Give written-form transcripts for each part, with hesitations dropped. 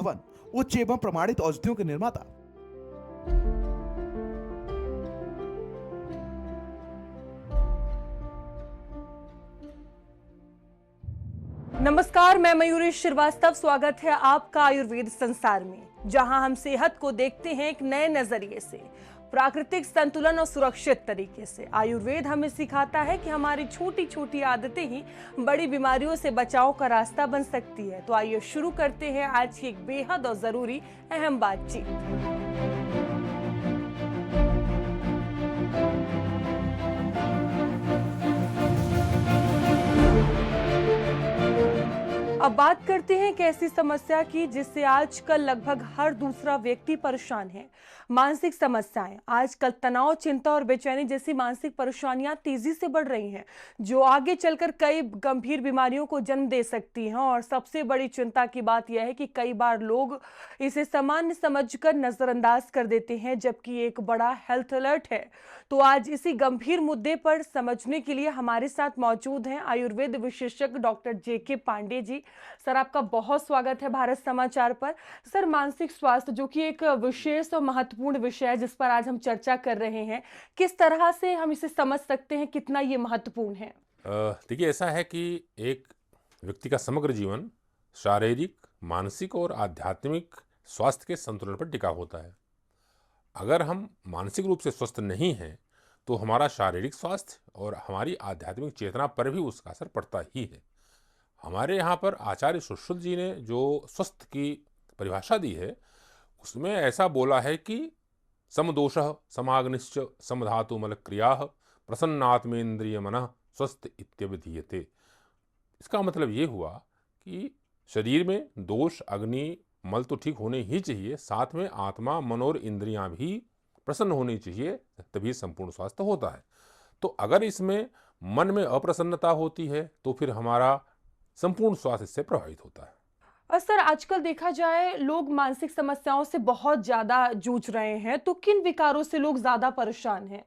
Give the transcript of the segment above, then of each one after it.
भवन, उच्च एवं प्रमाणित औषधियों के निर्माता। नमस्कार, मैं मयूरी श्रीवास्तव। स्वागत है आपका आयुर्वेद संसार में, जहां हम सेहत को देखते हैं एक नए नजरिए से, प्राकृतिक संतुलन और सुरक्षित तरीके से। आयुर्वेद हमें सिखाता है कि हमारी छोटी छोटी आदतें ही बड़ी बीमारियों से बचाव का रास्ता बन सकती है। तो आइए शुरू करते हैं आज की एक बेहद और जरूरी अहम बातचीत। अब बात करते हैं एक ऐसी समस्या की जिससे आजकल लगभग हर दूसरा व्यक्ति परेशान है। मानसिक समस्याएं। आजकल तनाव, चिंता और बेचैनी जैसी मानसिक परेशानियां तेजी से बढ़ रही हैं, जो आगे चलकर कई गंभीर बीमारियों को जन्म दे सकती हैं। और सबसे बड़ी चिंता की बात यह है कि कई बार लोग इसे सामान्य समझकर नजरअंदाज कर देते हैं, जबकि एक बड़ा हेल्थ अलर्ट है। तो आज इसी गंभीर मुद्दे पर समझने के लिए हमारे साथ मौजूद हैं आयुर्वेद विशेषज्ञ doctor JK. Pandey ji. Sir, आपका बहुत स्वागत है भारत समाचार पर। सर, मानसिक स्वास्थ्य जो कि एक विशेष और महत्वपूर्ण विषय है जिस पर आज हम चर्चा कर रहे हैं, किस तरह से हम इसे समझ सकते हैं, कितना ये महत्वपूर्ण है? देखिए, ऐसा है कि एक व्यक्ति का समग्र जीवन शारीरिक, मानसिक और आध्यात्मिक स्वास्थ्य के संतुलन पर टिका होता है। अगर हम मानसिक रूप से स्वस्थ नहीं हैं तो हमारा शारीरिक स्वास्थ्य और हमारी आध्यात्मिक चेतना पर भी उसका असर पड़ता ही है। हमारे यहाँ पर आचार्य सुश्रुत जी ने जो स्वस्थ की परिभाषा दी है, उसमें ऐसा बोला है कि समदोषः समाग्निश्च समधातु मलक्रियाः प्रसन्नात्मेन्द्रिय मनः स्वस्थ इत्यभिधीयते। इसका मतलब ये हुआ कि शरीर में दोष, अग्नि, मल तो ठीक होने ही चाहिए, साथ में आत्मा, मन और इंद्रियां भी प्रसन्न होनी चाहिए, तभी संपूर्ण स्वास्थ्य होता है। तो अगर इसमें मन में अप्रसन्नता होती है तो फिर हमारा संपूर्ण स्वास्थ्य इससे प्रभावित होता है। और सर, आजकल देखा जाए लोग मानसिक समस्याओं से बहुत ज्यादा जूझ रहे हैं, तो किन विकारों से लोग ज्यादा परेशान हैं?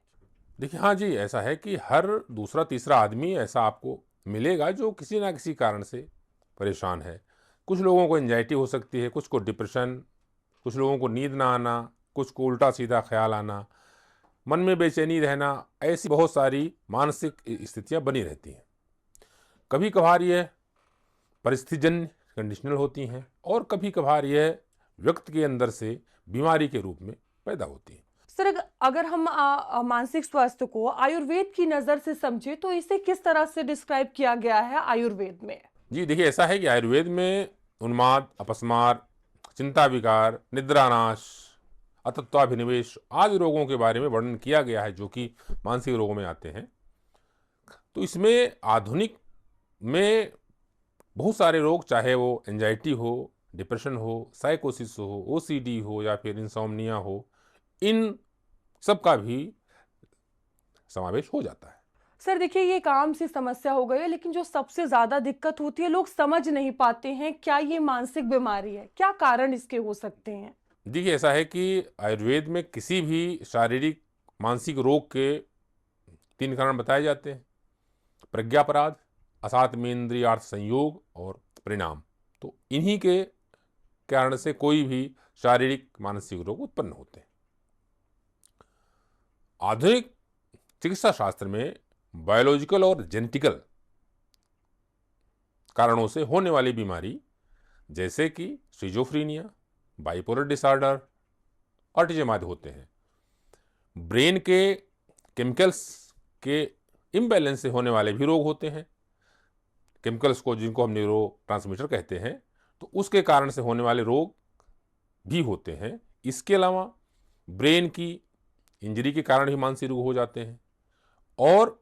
देखिए, हाँ जी, ऐसा है कि हर दूसरा तीसरा आदमी ऐसा आपको मिलेगा जो किसी ना किसी कारण से परेशान है। कुछ लोगों को एंजाइटी हो सकती है, कुछ को डिप्रेशन, कुछ लोगों को नींद ना आना, कुछ को उल्टा सीधा ख्याल आना, मन में बेचैनी रहना, ऐसी बहुत सारी मानसिक स्थितियां बनी रहती हैं। कभी कभार यह परिस्थितिजन्य कंडीशनल होती हैं और कभी कभार यह व्यक्ति के अंदर से बीमारी के रूप में पैदा होती हैं। सर, अगर हम मानसिक स्वास्थ्य को आयुर्वेद की नजर से समझे तो इसे किस तरह से डिस्क्राइब किया गया है आयुर्वेद में? जी देखिए, ऐसा है कि आयुर्वेद में उन्माद, अपस्मार, चिंता विकार, निद्रानाश, अतत्वाभिनिवेश आदि रोगों के बारे में वर्णन किया गया है जो कि मानसिक रोगों में आते हैं। तो इसमें आधुनिक में बहुत सारे रोग, चाहे वो एंजाइटी हो, डिप्रेशन हो, साइकोसिस हो, ओसीडी हो या फिर इंसोम्निया हो, इन सब का भी समावेश हो जाता है। सर देखिए, ये एक आम सी समस्या हो गई है, लेकिन जो सबसे ज्यादा दिक्कत होती है, लोग समझ नहीं पाते हैं क्या ये मानसिक बीमारी है, क्या कारण इसके हो सकते हैं? देखिए, ऐसा है कि आयुर्वेद में किसी भी शारीरिक मानसिक रोग के 3 कारण बताए जाते हैं: प्रज्ञापराध, असात्मेन्द्रियार्थ संयोग और परिणाम। तो इन्हीं के कारण से कोई भी शारीरिक मानसिक रोग उत्पन्न होते हैं। आधुनिक चिकित्सा शास्त्र में बायोलॉजिकल और जेनेटिकल कारणों से होने वाली बीमारी, जैसे कि शिजोफ्रीनिया, बाइपोलर डिसऑर्डर, ऑटिज्म आदि होते हैं। ब्रेन के केमिकल्स के इम्बैलेंस से होने वाले भी रोग होते हैं। केमिकल्स को, जिनको हम न्यूरो ट्रांसमीटर कहते हैं, तो उसके कारण से होने वाले रोग भी होते हैं। इसके अलावा ब्रेन की इंजरी के कारण भी मानसिक रोग हो जाते हैं और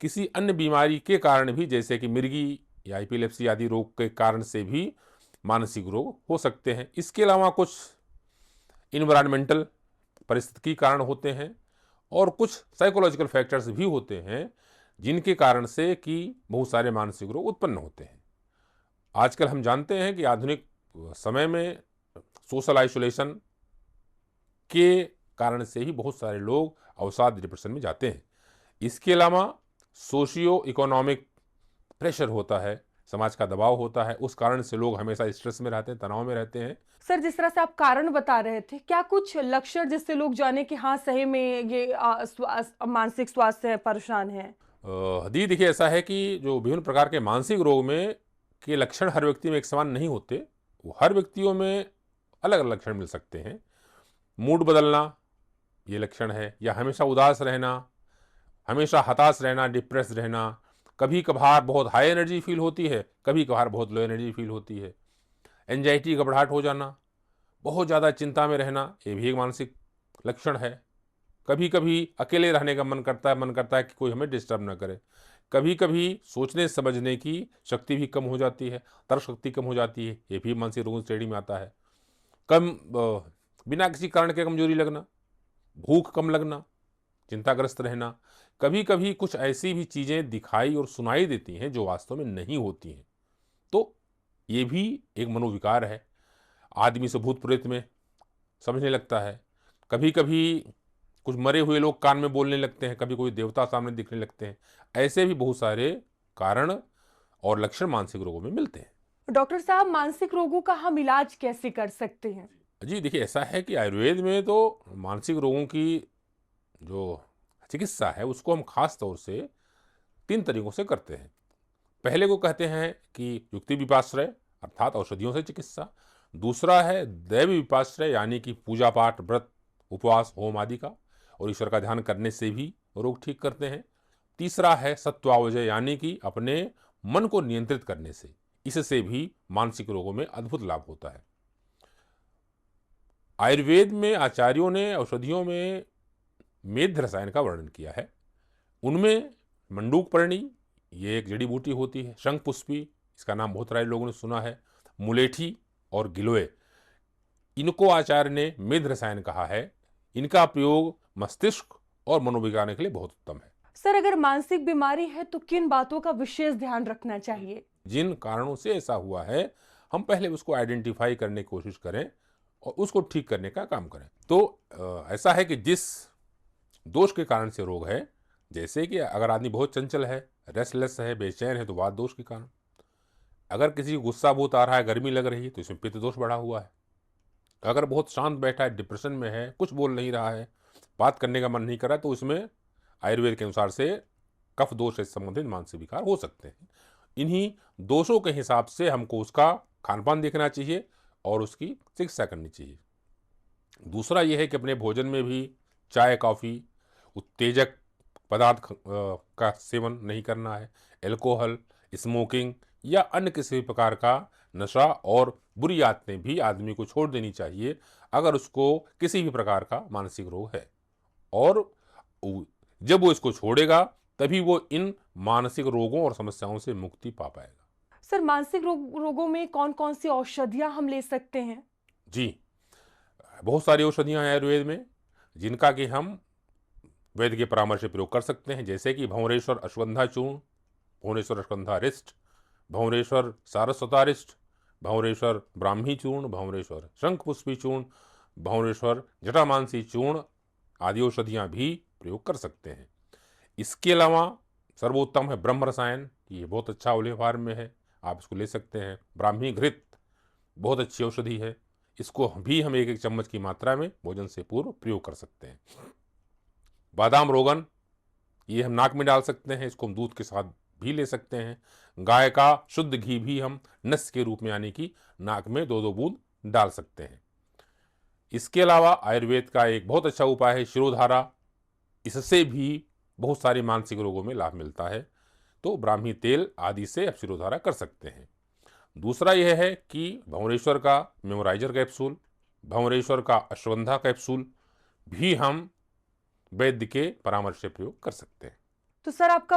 किसी अन्य बीमारी के कारण भी, जैसे कि मिर्गी या एपिलेप्सी आदि रोग के कारण से भी मानसिक रोग हो सकते हैं। इसके अलावा कुछ इन्वायरमेंटल परिस्थिति के कारण होते हैं और कुछ साइकोलॉजिकल फैक्टर्स भी होते हैं जिनके कारण से कि बहुत सारे मानसिक रोग उत्पन्न होते हैं। आजकल हम जानते हैं कि आधुनिक समय में सोशल आइसोलेशन के कारण से ही बहुत सारे लोग अवसाद, डिप्रेशन में जाते हैं। इसके अलावा सोशियो इकोनॉमिक प्रेशर होता है, समाज का दबाव होता है, उस कारण से लोग हमेशा स्ट्रेस में रहते हैं, तनाव में रहते हैं। सर, जिस तरह से आप कारण बता रहे थे, क्या कुछ लक्षण जिससे लोग जाने कि हाँ सही में ये मानसिक स्वास्थ्य है, परेशान है? दी देखिए, ऐसा है कि जो विभिन्न प्रकार के मानसिक रोग में के लक्षण हर व्यक्ति में एक समान नहीं होते। वो हर व्यक्तियों में अलग अलग लक्षण मिल सकते हैं। मूड बदलना ये लक्षण है, या हमेशा उदास रहना, हमेशा हताश रहना, डिप्रेस रहना, कभी कभार बहुत हाई एनर्जी फील होती है, कभी कभार बहुत लो एनर्जी फील होती है, एंजाइटी घबराहट हो जाना, बहुत ज़्यादा चिंता में रहना, ये भी एक मानसिक लक्षण है। कभी कभी अकेले रहने का मन करता है कि कोई हमें डिस्टर्ब ना करे। कभी कभी सोचने समझने की शक्ति भी कम हो जाती है, तर्क शक्ति कम हो जाती है, ये भी मानसिक रोगों की श्रेणी में आता है। बिना किसी कारण के कमजोरी लगना, भूख कम लगना, चिंताग्रस्त रहना, कभी कभी कुछ ऐसी भी चीज़ें दिखाई और सुनाई देती हैं जो वास्तव में नहीं होती हैं, तो ये भी एक मनोविकार है। आदमी से भूत प्रेत में समझने लगता है। कभी कभी कुछ मरे हुए लोग कान में बोलने लगते हैं, कभी कोई देवता सामने दिखने लगते हैं। ऐसे भी बहुत सारे कारण और लक्षण मानसिक रोगों में मिलते हैं। डॉक्टर साहब, मानसिक रोगों का हम इलाज कैसे कर सकते हैं? जी देखिए, ऐसा है कि आयुर्वेद में तो मानसिक रोगों की जो चिकित्सा है उसको हम खास तौर से 3 तरीकों से करते हैं। पहले को कहते हैं कि युक्ति विपाश्रय, अर्थात औषधियों से चिकित्सा। दूसरा है दैव विपाश्रय, यानी कि पूजा पाठ, व्रत, उपवास, होम आदि का, और ईश्वर का ध्यान करने से भी रोग ठीक करते हैं। तीसरा है सत्वावजय, यानी कि अपने मन को नियंत्रित करने से, इससे भी मानसिक रोगों में अद्भुत लाभ होता है। आयुर्वेद में आचार्यों ने औषधियों में मेध रसायन का वर्णन किया है। उनमें मंडूक पर्णी, ये एक जड़ी बूटी होती है। शंखपुष्पी, इसका नाम बहुत सारे लोगों ने सुना है। मुलेठी और गिलोय, इनको आचार्य ने मेध रसायन कहा है। इनका प्रयोग मस्तिष्क और मनोविज्ञान के लिए बहुत उत्तम है। सर, अगर मानसिक बीमारी है तो किन बातों का विशेष ध्यान रखना चाहिए? जिन कारणों से ऐसा हुआ है, हम पहले उसको आइडेंटिफाई करने की कोशिश करें और उसको ठीक करने का काम करें। तो ऐसा है कि जिस दोष के कारण से रोग है, जैसे कि अगर आदमी बहुत चंचल है, रेस्टलेस है, बेचैन है, तो वात दोष के कारण। अगर किसी को गुस्सा बहुत आ रहा है, गर्मी लग रही है, तो इसमें पित्त दोष बढ़ा हुआ है। अगर बहुत शांत बैठा है, डिप्रेशन में है, कुछ बोल नहीं रहा है, बात करने का मन नहीं कर रहा, तो उसमें आयुर्वेद के अनुसार से कफ दोष से संबंधित मानसिक विकार हो सकते हैं। इन्हीं दोषों के हिसाब से हमको उसका खान पान देखना चाहिए और उसकी चिकित्सा करनी चाहिए। दूसरा यह है कि अपने भोजन में भी चाय, कॉफ़ी, उत्तेजक पदार्थ का सेवन नहीं करना है। एल्कोहल, स्मोकिंग या अन्य किसी भी प्रकार का नशा और बुरी आदतें भी आदमी को छोड़ देनी चाहिए अगर उसको किसी भी प्रकार का मानसिक रोग है। और जब वो इसको छोड़ेगा तभी वो इन मानसिक रोगों और समस्याओं से मुक्ति पा पाएगा। सर, मानसिक रोगों में कौन कौन सी औषधियां हम ले सकते हैं? जी, बहुत सारी औषधियां हैं आयुर्वेद में, जिनका कि हम वैद्य के परामर्श से प्रयोग कर सकते हैं। जैसे कि भंवरेश्वर अश्वगंधा चूर्ण, भंवरेश्वर अश्वगंधा रिष्ट, भंवरेश्वर सारस्वतारिष्ट, भंवरेश्वर ब्राह्मी चूर्ण, भंवरेश्वर शंखपुष्पी चूर्ण, भंवरेश्वर जटामानसी चूर्ण आदि औषधियाँ भी प्रयोग कर सकते हैं। इसके अलावा सर्वोत्तम है ब्रह्म रसायन, ये बहुत अच्छा ओले फार्म में है, आप इसको ले सकते हैं। ब्राह्मी घृत बहुत अच्छी औषधि है, इसको भी हम 1-1 चम्मच की मात्रा में भोजन से पूर्व प्रयोग कर सकते हैं। बादाम रोगन, ये हम नाक में डाल सकते हैं, इसको हम दूध के साथ भी ले सकते हैं। गाय का शुद्ध घी भी हम नस के रूप में, यानी कि नाक में 2-2 बूंद डाल सकते हैं। इसके अलावा आयुर्वेद का एक बहुत अच्छा उपाय है शिरोधारा, इससे भी बहुत सारे मानसिक रोगों में लाभ मिलता है। तो ब्राह्मी तेल आदि से आप शिरोधारा कर सकते हैं। दूसरा यह है कि भंवरेश्वर का मेमोराइजर कैप्सूल, भंवरेश्वर का अश्वगंधा कैप्सूल भी हम वैद्य के परामर्श से प्रयोग कर सकते हैं। तो सर, आपका